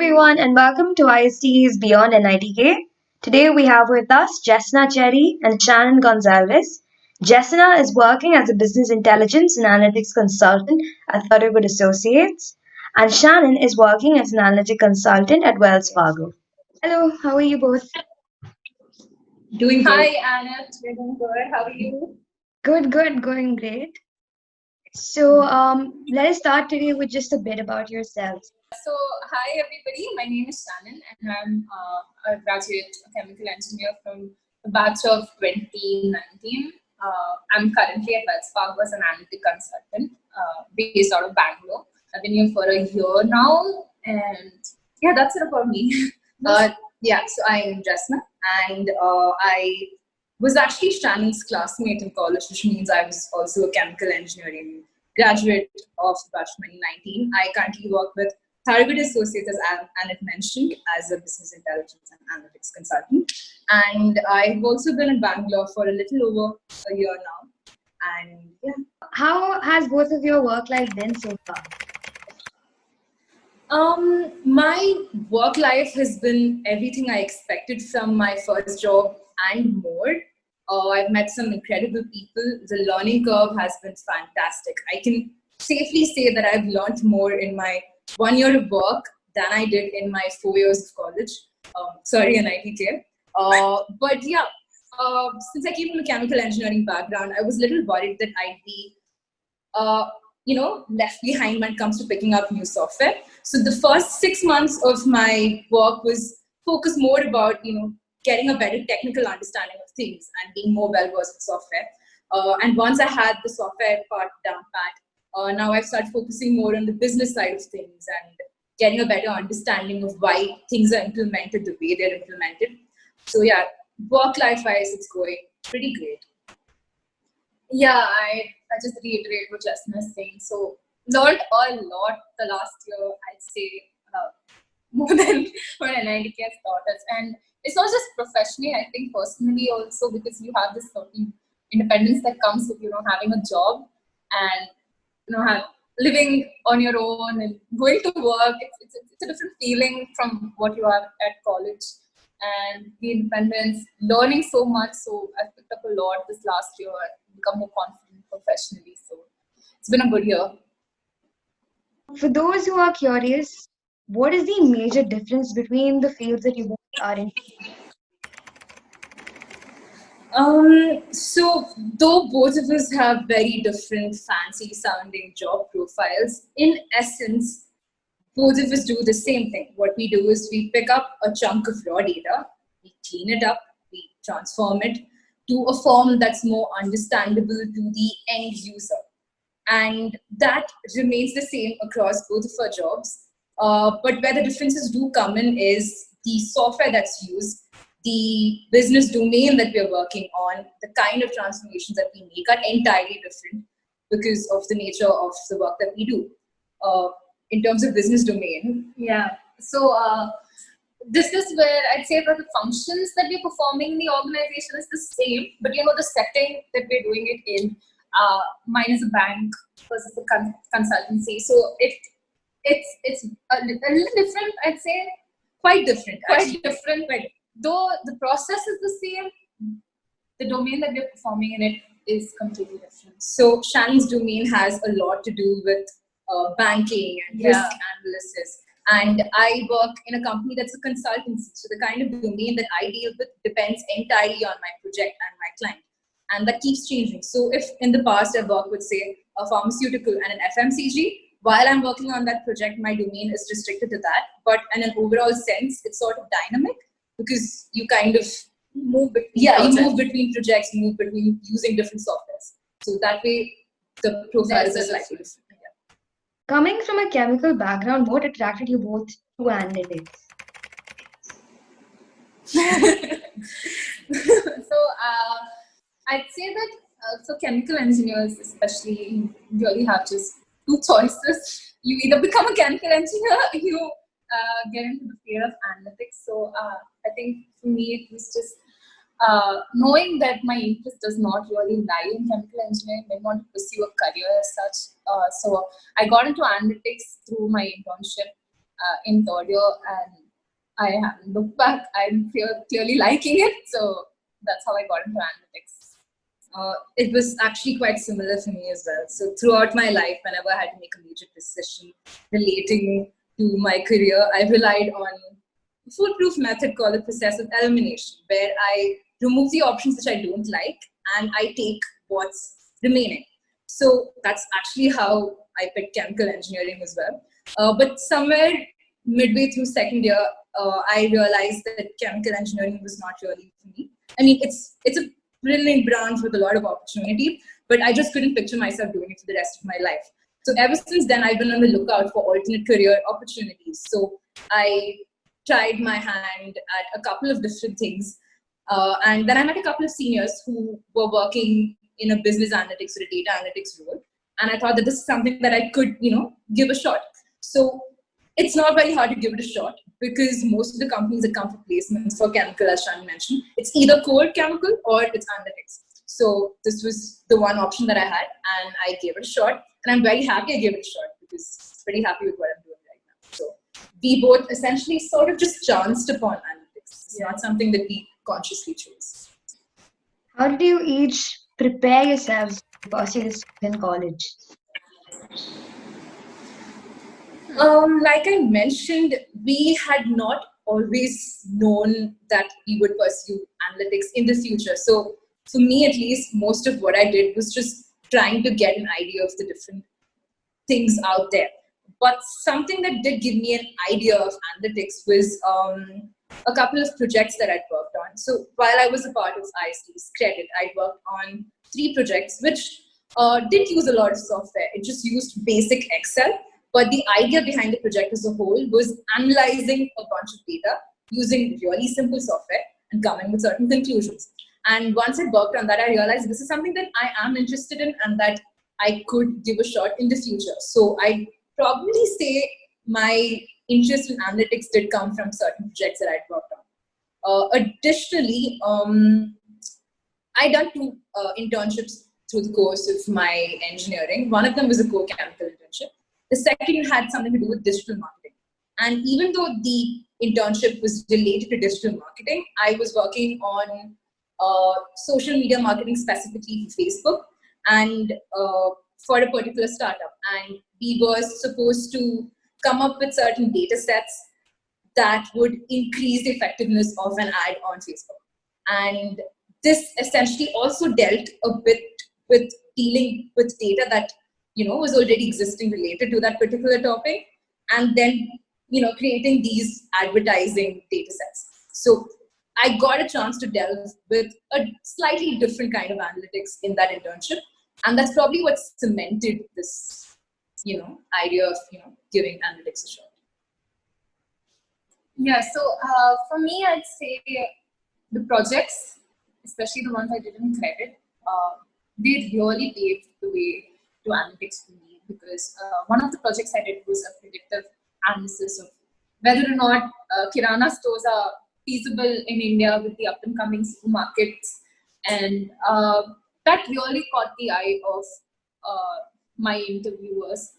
everyone, and welcome to ISTE's Beyond NITK. Today we have with us Jessina Cherry and Shannon Gonsalves. Jessina is working as a business intelligence and analytics consultant at Thorogood Associates, and Shannon is working as an analytic consultant at Wells Fargo. Hello, how are you both? Doing Hi, good. Anna. We're doing good. How are you? Good, going great. So, let us start today with just a bit about yourselves. So, hi everybody. My name is Shannon, and I'm a graduate chemical engineer from the batch of 2019. I'm currently at Wells Fargo as an analytic consultant, based out of Bangalore. I've been here for a year now, and yeah, that's it about me. So I'm Jessina, and I was actually Shannon's classmate in college, which means I was also a chemical engineering graduate of the batch 2019. I currently work with Thorogood Associates, as Annette mentioned, as a business intelligence and analytics consultant. And I've also been in Bangalore for a little over a year now. And yeah. How has both of your work life been so far? My work life has been everything I expected from my first job and more. I've met some incredible people. The learning curve has been fantastic. I can safely say that I've learned more in my 1 year of work than I did in my 4 years of college. NITK. But yeah, since I came from a chemical engineering background, I was a little worried that I'd be left behind when it comes to picking up new software. So the first 6 months of my work was focused more about, getting a better technical understanding of things and being more well-versed with software. And once I had the software part down pat, now I've started focusing more on the business side of things and getting a better understanding of why things are implemented the way they're implemented. So yeah, work-life-wise, it's going pretty great. Yeah, I just reiterate what Jessina is saying. So, learned a lot the last year, I'd say, more than what NITK has taught us. And it's not just professionally, I think personally also, because you have this certain independence that comes with, having a job and, living on your own and going to work. It's a different feeling from what you have at college. And the independence, learning so much. So I've picked up a lot this last year and become more confident professionally. So it's been a good year. For those who are curious, what is the major difference between the fields that you both are in? So though both of us have very different fancy sounding job profiles, in essence, both of us do the same thing. What we do is we pick up a chunk of raw data, we clean it up, we transform it to a form that's more understandable to the end user. And that remains the same across both of our jobs. But where the differences do come in is the software that's used, the business domain that we're working on, the kind of transformations that we make are entirely different because of the nature of the work that we do. In terms of business domain. Yeah. So this is where I'd say that the functions that we're performing in the organization is the same, but the setting that we're doing it in, mine is a bank versus a consultancy. So it's a little different, I'd say. Quite different. But though the process is the same, the domain that we're performing in it is completely different. So Shannon's domain has a lot to do with banking and risk analysis. And I work in a company that's a consultancy. So the kind of domain that I deal with depends entirely on my project and my client. And that keeps changing. So if in the past I've worked with, say, a pharmaceutical and an FMCG, while I'm working on that project, my domain is restricted to that. But in an overall sense, it's sort of dynamic because you kind of move between you move between projects, move between using different softwares. So that way, the profile is slightly different. Coming from a chemical background, what attracted you both to analytics? So I'd say that for chemical engineers especially, you really have just two choices. You either become a chemical engineer or you get into the field of analytics. So I think for me it was just knowing that my interest does not really lie in chemical engineering. I want to pursue a career as such. So I got into analytics through my internship. in third year, and I haven't looked back. I'm clearly liking it, so that's how I got into analytics. It was actually quite similar for me as well. So throughout my life, whenever I had to make a major decision relating to my career, I relied on a foolproof method called the process of elimination, where I remove the options which I don't like and I take what's remaining. So that's actually how I picked chemical engineering as well. But somewhere midway through second year, I realized that chemical engineering was not really for me. I mean, it's a brilliant branch with a lot of opportunity, but I just couldn't picture myself doing it for the rest of my life. So ever since then, I've been on the lookout for alternate career opportunities. So I tried my hand at a couple of different things. And then I met a couple of seniors who were working in a business analytics or a data analytics role. And I thought that this is something that I could, give a shot. So it's not very hard to give it a shot because most of the companies that come for placements for chemical, as Shannon mentioned, it's either core chemical or it's analytics. So this was the one option that I had, and I gave it a shot. And I'm very happy I gave it a shot because I'm pretty happy with what I'm doing right now. So we both essentially sort of just chanced upon analytics. It's not something that we consciously chose. How did you each prepare yourselves to pursue this in college? Like I mentioned, we had not always known that we would pursue analytics in the future. So for me, at least, most of what I did was just trying to get an idea of the different things out there. But something that did give me an idea of analytics was a couple of projects that I'd worked on. So while I was a part of ISTE's credit, I worked on 3 projects, which didn't use a lot of software. It just used basic Excel. But the idea behind the project as a whole was analyzing a bunch of data using really simple software and coming with certain conclusions. And once I worked on that, I realized this is something that I am interested in and that I could give a shot in the future. So I probably say my interest in analytics did come from certain projects that I'd worked on. Additionally, I'd done 2 internships through the course of my engineering. One of them was a core chemical internship. The second had something to do with digital marketing. And even though the internship was related to digital marketing, I was working on social media marketing specifically for Facebook and for a particular startup. And we were supposed to come up with certain data sets that would increase the effectiveness of an ad on Facebook. And this essentially also dealt a bit with dealing with data that was already existing related to that particular topic, and then creating these advertising data sets. So I got a chance to delve with a slightly different kind of analytics in that internship, and that's probably what cemented this idea of giving analytics a shot. Yeah, so for me, I'd say the projects, especially the ones I did in credit, they really paved the way to analytics for me, because one of the projects I did was a predictive analysis of whether or not kirana stores are feasible in India with the up-and-coming supermarkets, and that really caught the eye of my interviewers.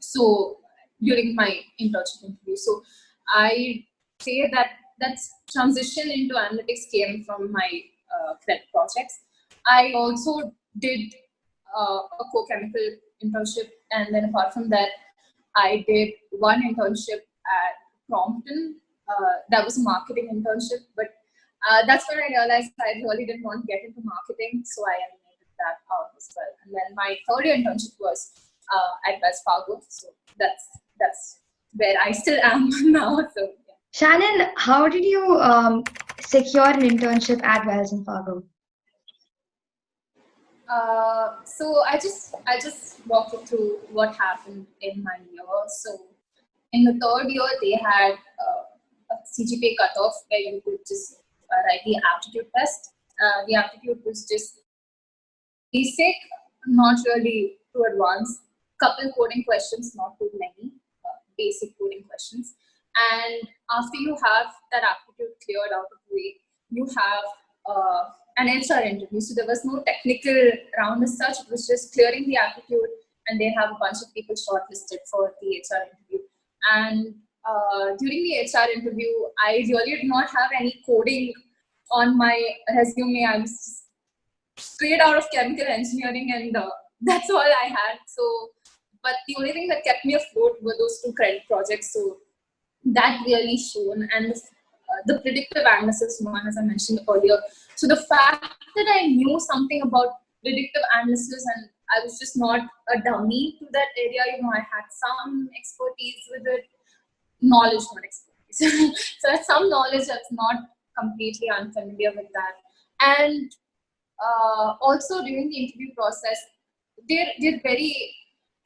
So during my internship interview, so I say that transition into analytics came from my credit projects. I also did a co-chemical internship, and then apart from that, I did one internship at Crompton. That was a marketing internship, but that's when I realized I really didn't want to get into marketing, so I eliminated that out as well. And then my third year internship was at Wells Fargo, so that's where I still am now. So yeah. Shannon, how did you secure an internship at Wells Fargo? So I just walk you through what happened in my year. So in the third year, they had a CGPA cutoff where you could just write the aptitude test. The aptitude was just basic, not really too advanced. Couple coding questions, not too many. Basic coding questions. And after you have that aptitude cleared out of the way, you have an HR interview. So there was no technical round as such. It was just clearing the aptitude, and they have a bunch of people shortlisted for the HR interview. And during the HR interview, I really did not have any coding on my resume. I was just straight out of chemical engineering, and that's all I had. So, but the only thing that kept me afloat were those 2 credit projects. So that really shone. And the predictive analysis one, as I mentioned earlier. So the fact that I knew something about predictive analysis and I was just not a dummy to that area, I had some expertise with it, knowledge, not expertise. So I had some knowledge that's not completely unfamiliar with that. And also during the interview process, they're very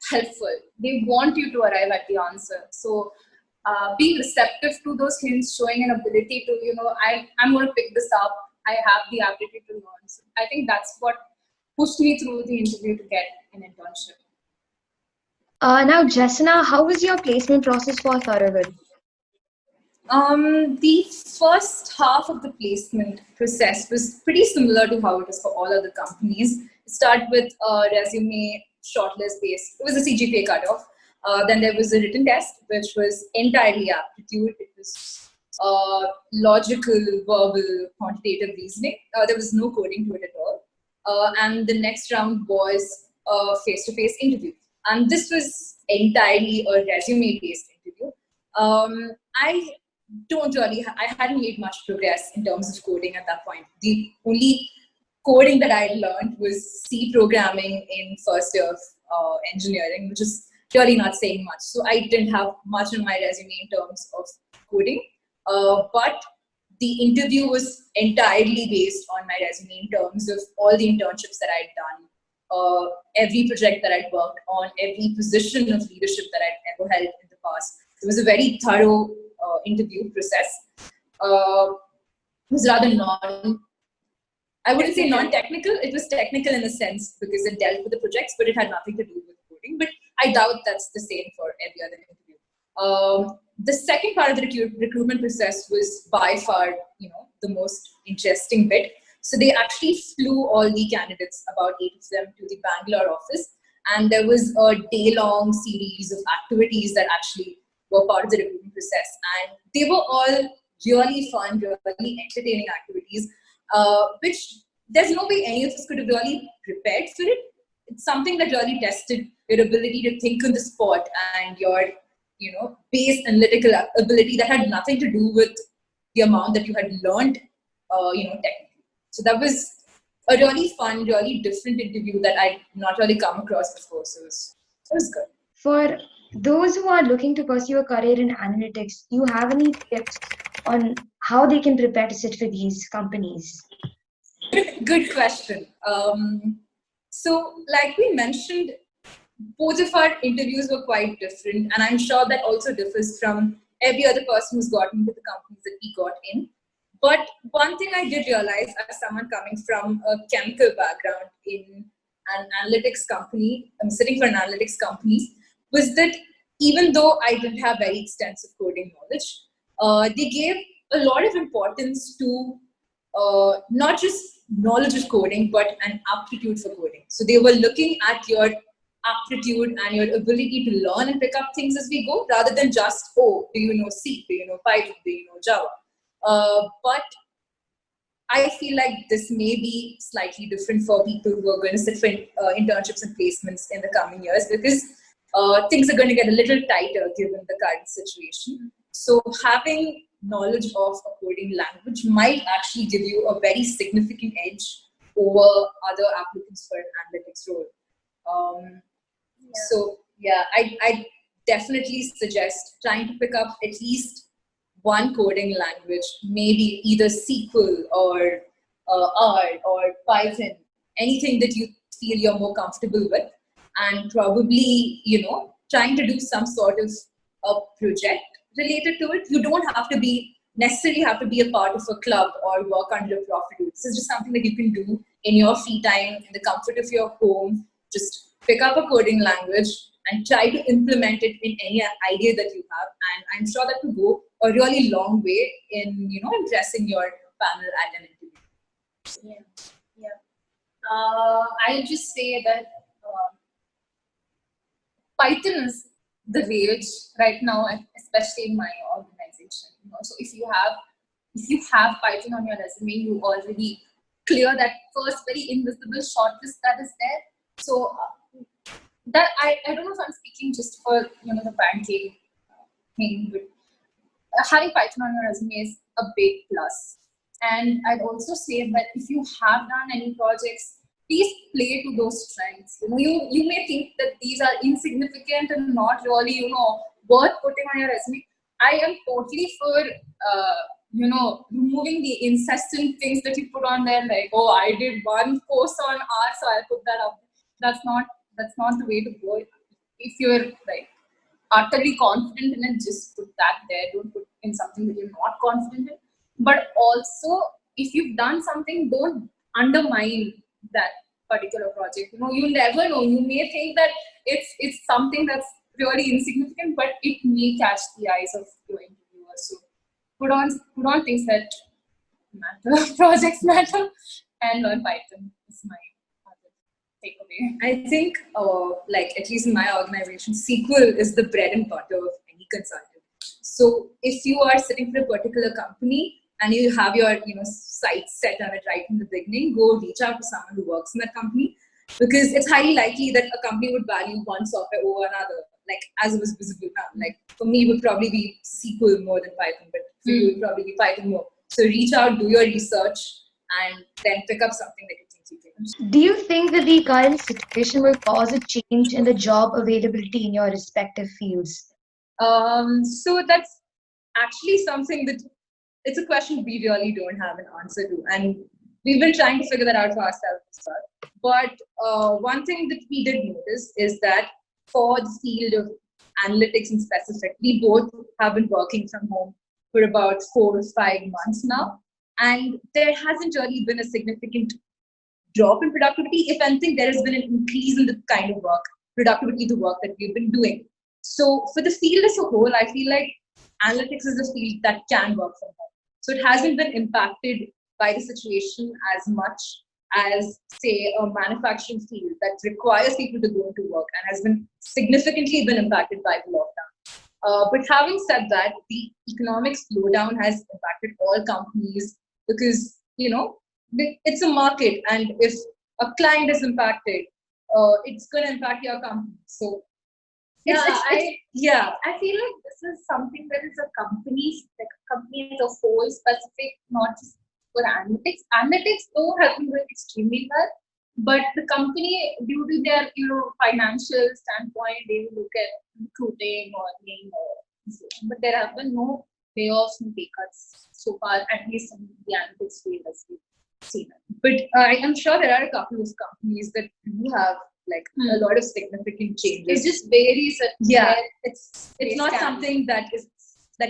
helpful. They want you to arrive at the answer. So being receptive to those hints, showing an ability to, I'm going to pick this up. I have the ability to learn. So I think that's what pushed me through the interview to get an internship. Now, Jessina, how was your placement process for Thorogood? The first half of the placement process was pretty similar to how it is for all other companies. Start with a resume shortlist based. It was a CGPA cutoff. Then there was a written test, which was entirely aptitude. It was logical, verbal, quantitative reasoning. There was no coding to it at all. And the next round was a face-to-face interview. And this was entirely a resume-based interview. I hadn't made much progress in terms of coding at that point. The only coding that I learned was C programming in first year of engineering, which is really not saying much. So I didn't have much on my resume in terms of coding, but the interview was entirely based on my resume in terms of all the internships that I'd done, every project that I'd worked on, every position of leadership that I'd ever held in the past. It was a very thorough interview process. It was rather I wouldn't say non-technical. It was technical in a sense because it dealt with the projects, but it had nothing to do with coding. But I doubt that's the same for every other interview. The second part of the recruitment process was by far, the most interesting bit. So they actually flew all the candidates, about 8 of them, to the Bangalore office, and there was a day-long series of activities that actually were part of the recruitment process, and they were all really fun, really entertaining activities, which there's no way any of us could have really prepared for it. It's something that really tested your ability to think on the spot and your, base analytical ability that had nothing to do with the amount that you had learned, technically. So that was a really fun, really different interview that I'd not really come across before. So it was good. For those who are looking to pursue a career in analytics, do you have any tips on how they can prepare to sit for these companies? Good question. So, like we mentioned, both of our interviews were quite different, and I'm sure that also differs from every other person who's gotten into the companies that we got in. But one thing I did realize as someone coming from a chemical background in an analytics company, I'm sitting for an analytics company, was that even though I didn't have very extensive coding knowledge, they gave a lot of importance to not just knowledge of coding, but an aptitude for coding. So they were looking at your aptitude and your ability to learn and pick up things as we go, rather than just, do you know C, do you know Python, do you know Java? But I feel like this may be slightly different for people who are going to sit for internships and placements in the coming years, because things are going to get a little tighter given the current situation. So having knowledge of a coding language might actually give you a very significant edge over other applicants for an analytics role. So yeah, I definitely suggest trying to pick up at least one coding language, maybe either SQL or R or Python, anything that you feel you're more comfortable with, and probably, trying to do some sort of a project related to it. You don't necessarily have to be a part of a club or work under a profit. This is just something that you can do in your free time, in the comfort of your home. Just pick up a coding language and try to implement it in any idea that you have. And I'm sure that will go a really long way in, impressing your panel at an interview. I'll just say that Python is the rage right now, especially in my organization. So if you have Python on your resume, you already clear that first very invisible shortlist that is there. So that I don't know if I'm speaking just for the banking thing, but having Python on your resume is a big plus. And I'd also say that if you have done any projects, please play to those strengths. You may think that these are insignificant and not really, worth putting on your resume. I am totally for, removing the incessant things that you put on there, like, oh, I did one course on R, so I'll put that up. That's not the way to go. If you're like utterly confident in it, just put that there. Don't put in something that you're not confident in. But also, if you've done something, don't undermine that particular project. You never know. You may think that it's something that's really insignificant, but it may catch the eyes of your interviewers. So put on things that matter. Projects matter, and learn Python is my takeaway. I think, at least in my organization, SQL is the bread and butter of any consultant. So if you are sitting for a particular company and you have your sights set on it right from the beginning, go reach out to someone who works in that company, because it's highly likely that a company would value one software over another, like as it was visible now. Like for me, it would probably be SQL more than Python, but for you, it would probably be Python more. So reach out, do your research, and then pick up something that you think you can. Do you think that the current situation will cause a change in the job availability in your respective fields? So that's actually something that it's a question we really don't have an answer to, and we've been trying to figure that out for ourselves as well. But one thing that we did notice is that for the field of analytics in specific, we both have been working from home for about 4 to 5 months now, and there hasn't really been a significant drop in productivity. If anything, there has been an increase in the kind of productivity of the work that we've been doing. So for the field as a whole, I feel like analytics is a field that can work from home. So it hasn't been impacted by the situation as much as, say, a manufacturing field that requires people to go into work and has been significantly impacted by the lockdown. But having said that, the economic slowdown has impacted all companies because, it's a market, and if a client is impacted, it's going to impact your company. So I feel like this is something that is a company as a whole specific, not just for analytics. Analytics though have been doing extremely well, but the company, due to their financial standpoint, they will look at recruiting or name or so on. But there have been no layoffs and pay cuts so far, at least in the analytics field as we've seen it. But I am sure there are a couple of companies that do have a lot of significant changes. It just varies. It's not something that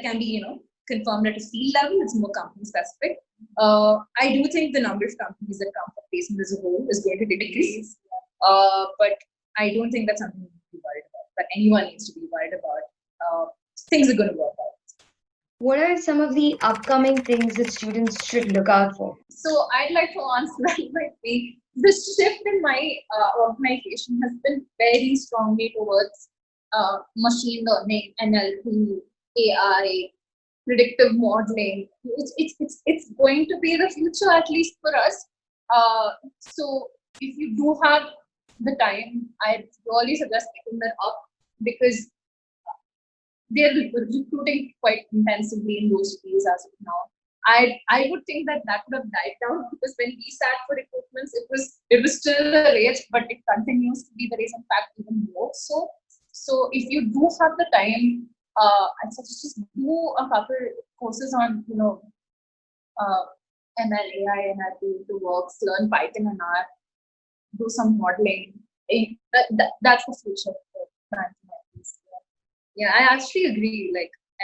can be confirmed at a field level. It's more company specific. I do think the number of companies that come for placement as a whole is going to decrease. But I don't think that's something we need to be worried about. That anyone needs to be worried about. Things are going to work out. What are some of the upcoming things that students should look out for? So I'd like to answer that by saying the shift in my organization has been very strongly towards machine learning, NLP, AI, predictive modeling. It's going to be the future, at least for us. So if you do have the time, I really suggest picking that up because they're recruiting quite intensively in those fields as of now. I would think that would have died down because when we sat for recruitments, it was still a race, but it continues to be the race. In fact, even more so. So if you do have the time, I suggest just do a couple courses on ML, AI, NLP, the works, learn Python and R, do some modeling. That's the future for banking. Yeah, I actually agree.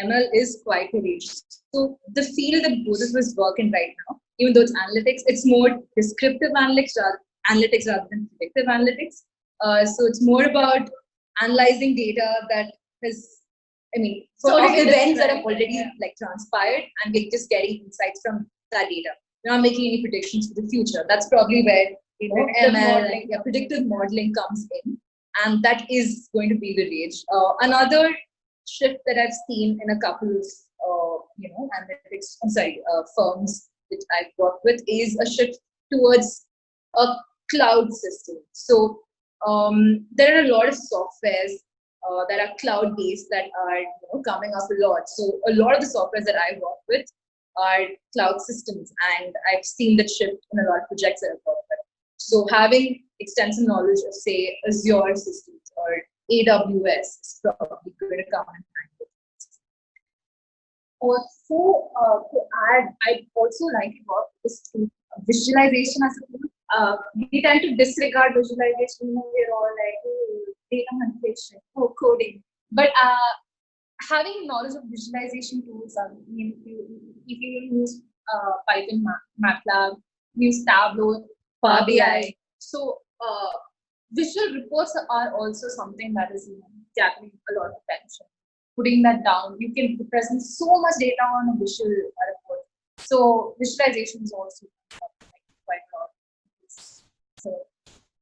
ML is quite a range. So the field that both of us work in right now, even though it's analytics, it's more descriptive analytics rather than predictive analytics. So it's more about analyzing data that has, events that have already transpired, and we're just getting insights from that data. We're not making any predictions for the future. That's probably where ML, predictive modeling comes in. and that is going to be the rage. Another shift that I've seen in a couple of analytics, firms that I've worked with is a shift towards a cloud system. So there are a lot of softwares that are cloud-based that are coming up a lot. So a lot of the softwares that I work with are cloud systems, and I've seen that shift in a lot of projects that I've worked with. So having extensive knowledge of, say, Azure systems or AWS is probably going to come in handy. Also, to add, I also like about this visualization as a tool. We tend to disregard visualization. We're all like, oh, data manipulation, oh, coding. But having knowledge of visualization tools, if you use Python, MATLAB, use Tableau, Power BI. So visual reports are also something that is gathering a lot of attention. Putting that down, you can present so much data on a visual report. So visualization is also quite a lot. So,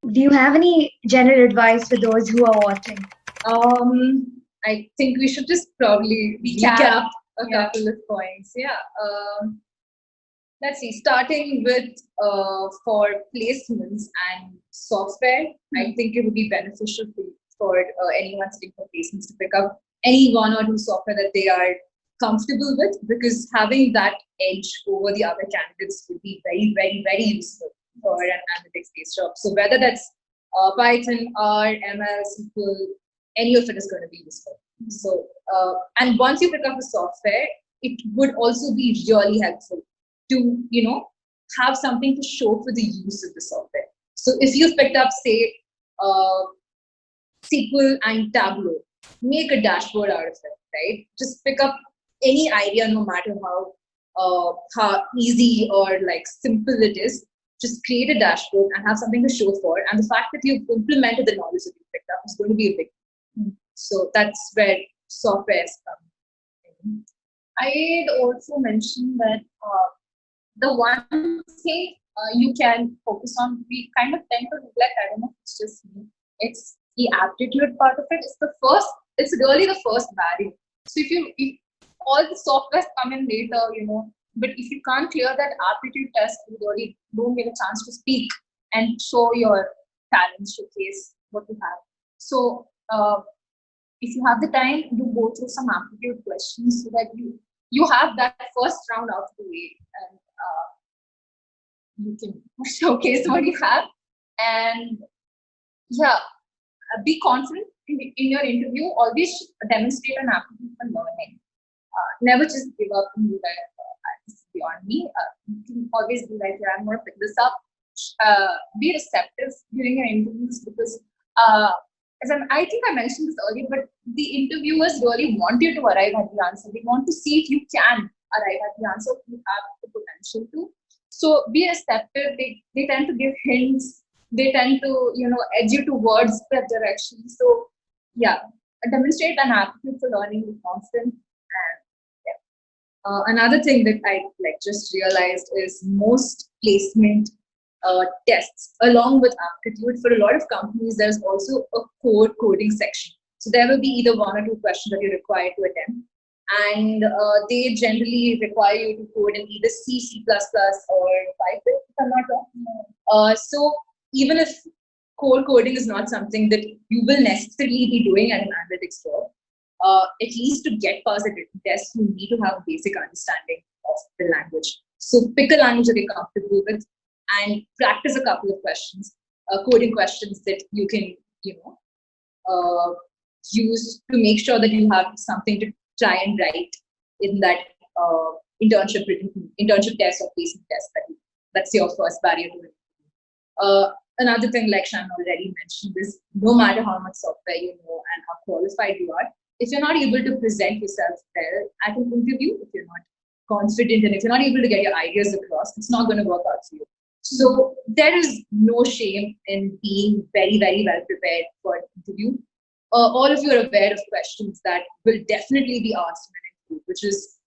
Do you have any general advice for those who are watching? I think we should just probably recap a couple of points. Yeah. Let's see, starting with for placements and software, I think it would be beneficial for anyone sitting for placements to pick up any one or two software that they are comfortable with, because having that edge over the other candidates would be very, very, very useful for an analytics-based job. So whether that's Python, R, ML, SQL, any of it is going to be useful. So, and once you pick up a software, it would also be really helpful to, have something to show for the use of the software. So if you've picked up, say, SQL and Tableau, make a dashboard out of it, right? Just pick up any idea, no matter how easy or like simple it is. Just create a dashboard and have something to show for. And the fact that you've implemented the knowledge that you picked up is going to be a big thing. So that's where software is coming. I'd also mention that the one thing you can focus on, we kind of tend to neglect, I don't know if it's just me, it's the aptitude part of it. It's really the first barrier. So if all the softwares come in later, but if you can't clear that aptitude test, you really don't get a chance to speak and show your talents, showcase what you have. So if you have the time, do go through some aptitude questions so that you have that first round out of the way, and you can showcase what you have. And be confident in your interview. Always demonstrate an aptitude for learning. Never just give up and be like, this is beyond me. You can always be like, I'm going to pick this up. Be receptive during your interviews, because I think I mentioned this earlier, but the interviewers really want you to arrive at the answer. They want to see if you can arrive at the answer, if you have the potential to. So be receptive. They tend to give hints. They tend to, edge you towards that direction. So demonstrate an aptitude for learning with confidence. And another thing that I just realized is most placement tests, along with aptitude, for a lot of companies, there's also a core coding section. So there will be either one or two questions that you're required to attempt. And they generally require you to code in either C, C++, or Python, if I'm not wrong. So even if core coding is not something that you will necessarily be doing at an analytics job, at least to get past the written test, you need to have a basic understanding of the language. So pick a language that you're comfortable with and practice a couple of questions, coding questions that you can, use to make sure that you have something to try and write in that internship test or placement test. That's your first barrier to it. Another thing, like Shannon already mentioned, is no matter how much software you know and how qualified you are, if you're not able to present yourself well at an interview, if you're not confident and if you're not able to get your ideas across, it's not going to work out for you. So there is no shame in being very, very well prepared for an interview. All of you are aware of questions that will definitely be asked in an interview, which is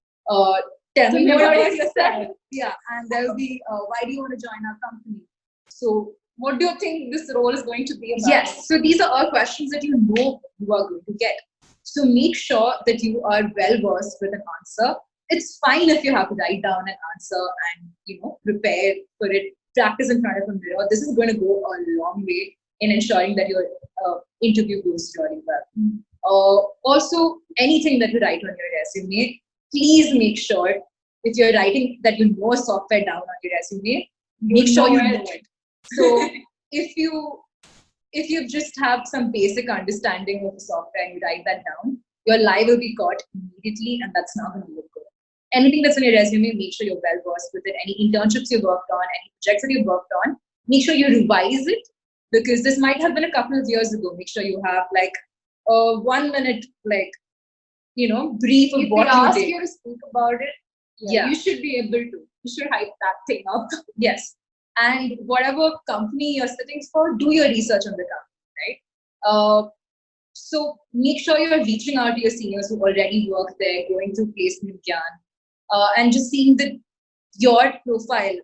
tell me more about yourself. Yeah, and there will be why do you want to join our company? So what do you think this role is going to be about? Yes, so these are all questions that you know you are going to get. So make sure that you are well versed with an answer. It's fine if you have to write down an answer and prepare for it, practice in front of a mirror. This is going to go a long way in ensuring that your interview goes really well. Also, anything that you write on your resume, please make sure if you're writing that you know software down on your resume, make sure you know it. So if you just have some basic understanding of the software and you write that down, your lie will be caught immediately, and that's not going to look good. Anything that's on your resume, make sure you're well versed with it. Any internships you worked on, any projects that you worked on, make sure you revise it, because this might have been a couple of years ago. Make sure you have like a 1 minute brief of what you did. If they ask you to speak about it, you should be able to. You should hype that thing up. Yes. And whatever company you're sitting for, do your research on the company, right? So make sure you're reaching out to your seniors who already work there, going through placement gyan, and just seeing that your profile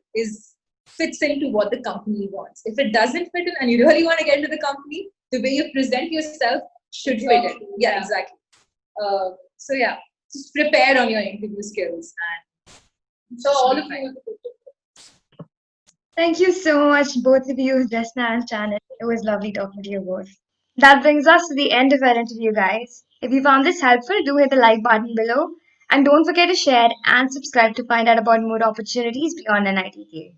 fits into what the company wants. If it doesn't fit in and you really want to get into the company, the way you present yourself should fit in. Yeah, exactly. So yeah, just prepare on your interview skills, and so all of you. Thank you so much, both of you, Jessina and Shannon. It was lovely talking to you both. That brings us to the end of our interview, guys. If you found this helpful, do hit the like button below. And don't forget to share and subscribe to find out about more opportunities beyond NITK.